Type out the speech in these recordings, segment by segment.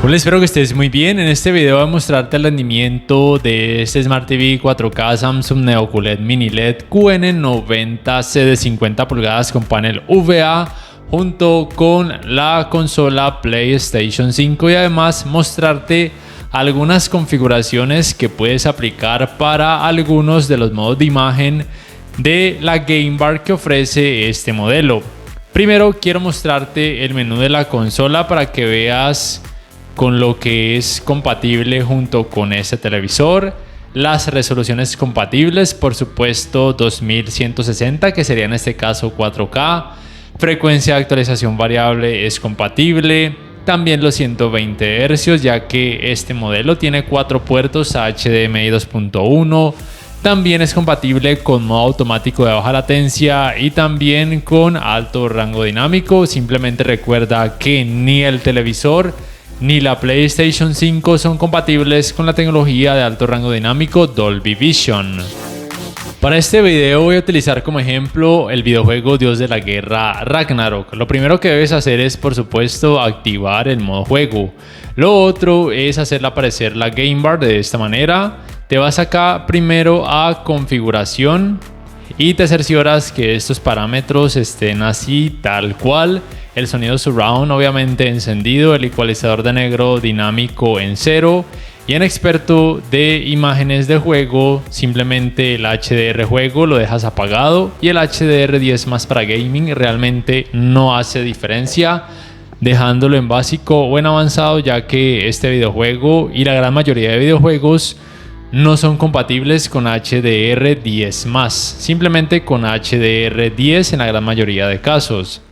Hola, espero que estés muy bien. En este video voy a mostrarte el rendimiento de este Smart TV 4K Samsung Neo QLED Mini LED QN90C de 50 pulgadas con panel VA junto con la consola PlayStation 5 y además mostrarte algunas configuraciones que puedes aplicar para algunos de los modos de imagen de la Game Bar que ofrece este modelo. Primero quiero mostrarte el menú de la consola para que veas con lo que es compatible junto con este televisor, las resoluciones compatibles, por supuesto 2160 que sería en este caso 4K, frecuencia de actualización variable es compatible, también los 120 Hz ya que este modelo tiene 4 puertos HDMI 2.1, también es compatible con modo automático de baja latencia y también con alto rango dinámico. Simplemente recuerda que ni el televisor ni la PlayStation 5 son compatibles con la tecnología de alto rango dinámico Dolby Vision. Para este video voy a utilizar como ejemplo el videojuego Dios de la Guerra Ragnarok. Lo primero que debes hacer es, por supuesto, activar el modo juego. Lo otro es hacer aparecer la Game Bar de esta manera. Te vas acá primero a configuración y te cercioras que estos parámetros estén así tal cual. El sonido surround obviamente encendido, el ecualizador de negro dinámico en 0 y en experto de imágenes de juego simplemente el HDR juego lo dejas apagado y el HDR10 más para gaming realmente no hace diferencia, dejándolo en básico o en avanzado, ya que este videojuego y la gran mayoría de videojuegos no son compatibles con HDR10+, simplemente con HDR10 en la gran mayoría de casos.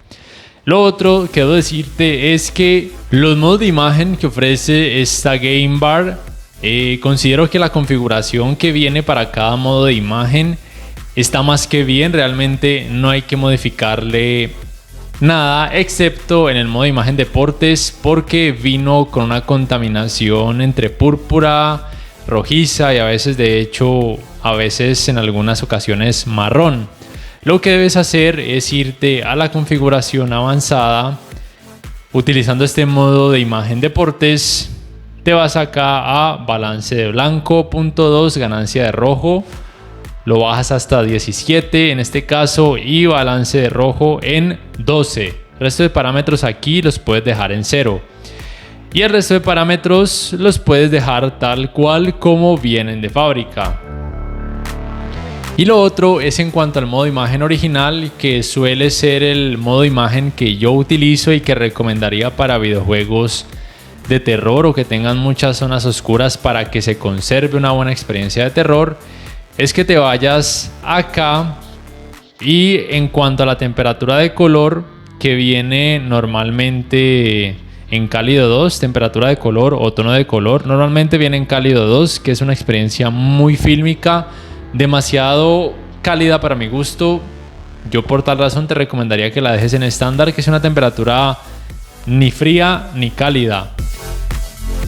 Lo otro que debo decirte es que los modos de imagen que ofrece esta Game Bar, considero que la configuración que viene para cada modo de imagen está más que bien. Realmente no hay que modificarle nada excepto en el modo de imagen deportes, porque vino con una contaminación entre púrpura, rojiza y a veces, de hecho, en algunas ocasiones marrón. Lo que debes hacer es irte a la configuración avanzada utilizando este modo de imagen deportes. Te vas acá a balance de blanco, punto 2, ganancia de rojo, lo bajas hasta 17 en este caso y balance de rojo en 12. El resto de parámetros aquí los puedes dejar en 0 y el resto de parámetros los puedes dejar tal cual como vienen de fábrica. Y lo otro es en cuanto al modo de imagen original, que suele ser el modo de imagen que yo utilizo y que recomendaría para videojuegos de terror o que tengan muchas zonas oscuras para que se conserve una buena experiencia de terror. Es que te vayas acá y en cuanto a la temperatura de color, que viene normalmente en cálido 2, temperatura de color o tono de color, normalmente viene en cálido 2, que es una experiencia muy fílmica, demasiado cálida para mi gusto. Yo por tal razón te recomendaría que la dejes en estándar, que es una temperatura ni fría ni cálida.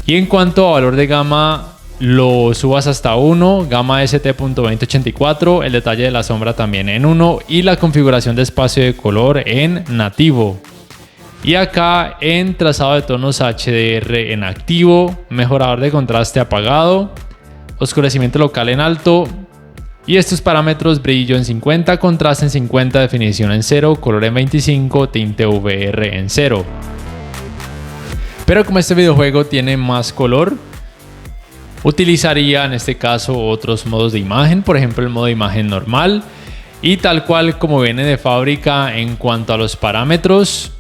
Y en cuanto a valor de gama, lo subas hasta 1, gama ST.2084, el detalle de la sombra también en 1 y la configuración de espacio de color en nativo. Y acá en trazado de tonos HDR en activo, mejorador de contraste apagado, oscurecimiento local en alto. Y estos parámetros: brillo en 50, contraste en 50, definición en 0, color en 25, tinte VR en 0. Pero como este videojuego tiene más color, utilizaría en este caso otros modos de imagen, por ejemplo el modo de imagen normal. Y tal cual como viene de fábrica en cuanto a los parámetros,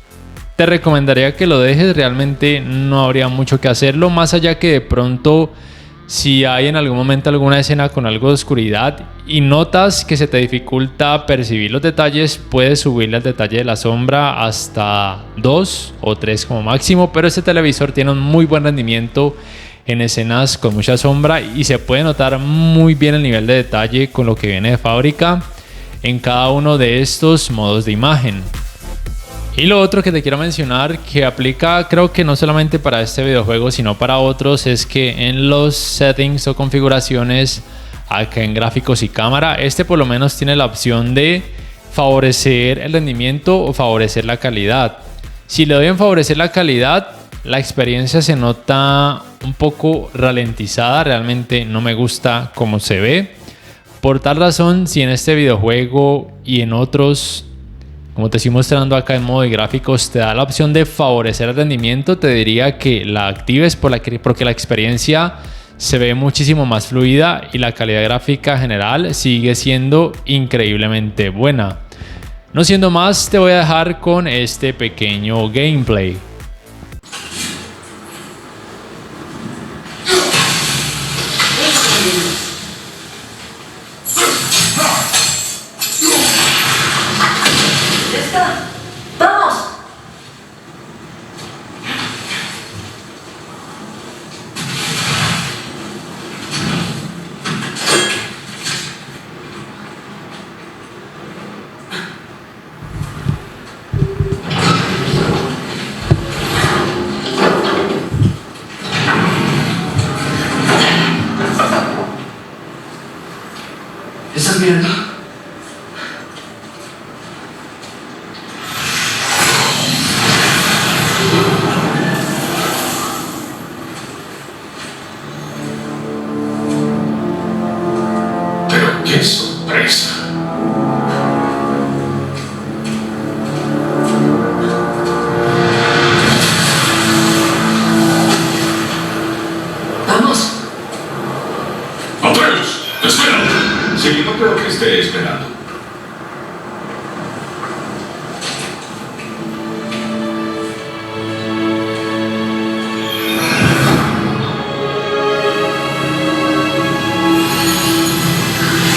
te recomendaría que lo dejes. Realmente no habría mucho que hacerlo, más allá que de pronto si hay en algún momento alguna escena con algo de oscuridad y notas que se te dificulta percibir los detalles, puedes subirle el detalle de la sombra hasta 2 o 3 como máximo, pero este televisor tiene un muy buen rendimiento en escenas con mucha sombra y se puede notar muy bien el nivel de detalle con lo que viene de fábrica en cada uno de estos modos de imagen. Y lo otro que te quiero mencionar, que aplica creo que no solamente para este videojuego sino para otros, es que en los settings o configuraciones acá en gráficos y cámara, este por lo menos tiene la opción de favorecer el rendimiento o favorecer la calidad. Si le doy en favorecer la calidad, la experiencia se nota un poco ralentizada, realmente no me gusta cómo se ve. Por tal razón, si en este videojuego y en otros, como te estoy mostrando acá en modo de gráficos, te da la opción de favorecer el rendimiento, te diría que la actives porque la experiencia se ve muchísimo más fluida y la calidad gráfica general sigue siendo increíblemente buena. No siendo más, te voy a dejar con este pequeño gameplay. ¿Estás viendo? Pero qué sorpresa. ¡Vamos! ¡Atreus! ¡Espera! Sí, no creo que esté esperando.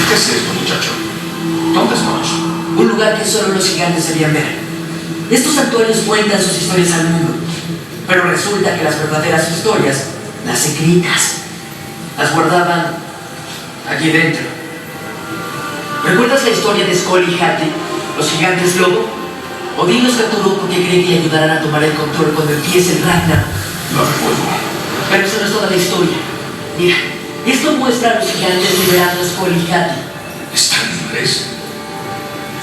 ¿Qué es esto, muchacho? ¿Dónde estamos? Un lugar que solo los gigantes debían ver. Estos santuarios cuentan sus historias al mundo, pero resulta que las verdaderas historias, las escritas, las guardaban aquí dentro. ¿Recuerdas la historia de Skoll y Hati, los gigantes lobo? Odín los capturó porque cree que le ayudarán a tomar el control cuando empiece el Ragnar. No recuerdo. Pero eso no es toda la historia. Mira, esto muestra a los gigantes liberando a Skoll y Hati. ¿Están libres?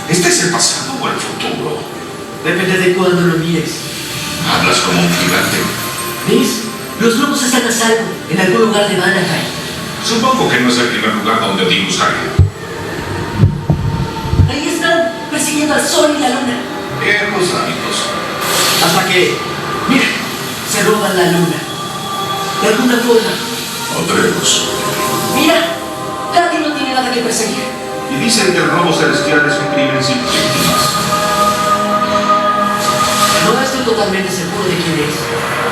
¿Este es el pasado o el futuro? Depende de cuándo lo mires. Hablas como un gigante. ¿Ves? Los lobos están a salvo en algún lugar de Vanaheim. Supongo que no es el primer lugar donde Odín buscaría. Ahí están, persiguiendo al sol y la luna. Viejos hábitos. Hasta que, mira, se roban la luna. De alguna forma. Atreus. Mira, Hati no tiene nada que perseguir. Y dicen que el robo celestial es un crimen sin víctimas. No estoy totalmente seguro de quién es,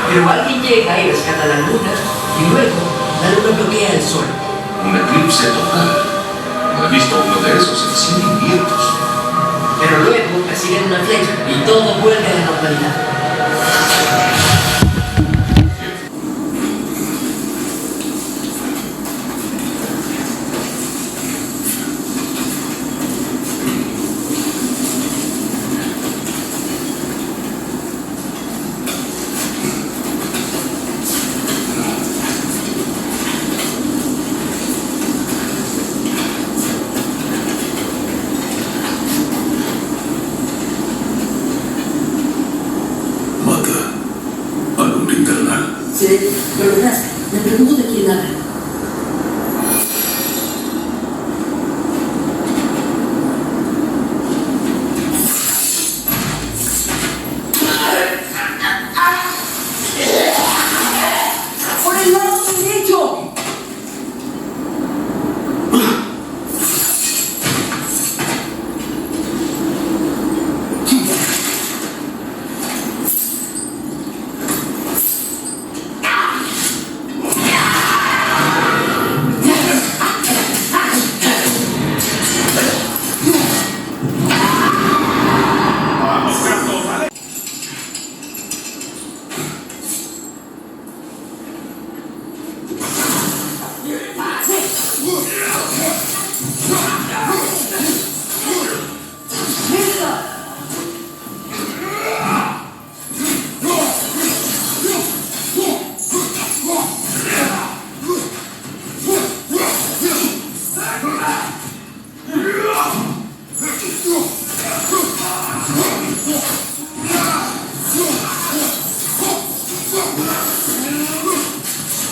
pero alguien llega y rescata la luna, y luego la luna bloquea el sol. Un eclipse total. No he visto uno de esos en 100 inviernos. Pero luego persiguen una flecha y todo vuelve a la normalidad. Sí, lo lograste. Me pregunto de quién habla. ¡Por el lado derecho!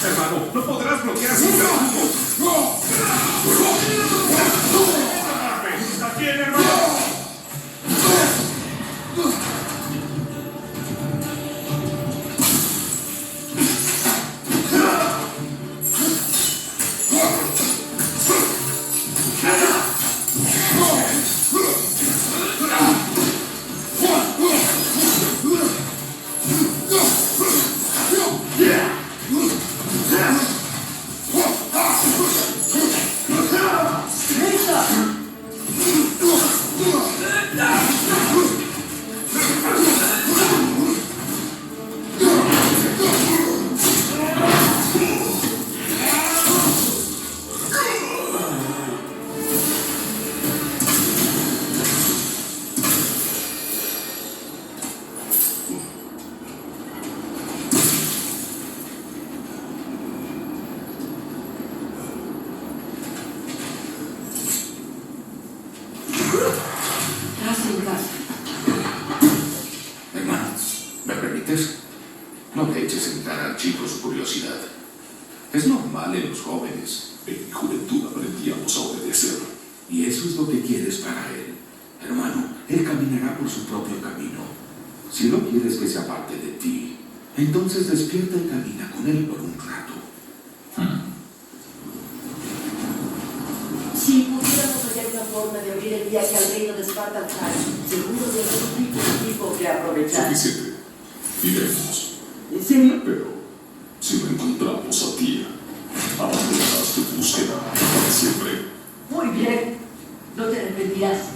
hermano. No podrás bloquear a su trabajo. ¿Estás bien, hermano? Hermano, ¿me permites? No dejes entrar al chico su curiosidad. Es normal en los jóvenes. En mi juventud aprendíamos a obedecer. Y eso es lo que quieres para él. Hermano, él caminará por su propio camino. Si no quieres que se aparte de ti, entonces despierta y camina con él por un rato. Si pudiéramos hallar una forma de abrir el viaje al reino de Spartan Time, seguro de algún tipo que aprovechar. Suficiente. Iremos. ¿En serio? Pero, si lo encontramos a ti, abandonarás tu búsqueda para siempre. Muy bien. No te arrepentirás.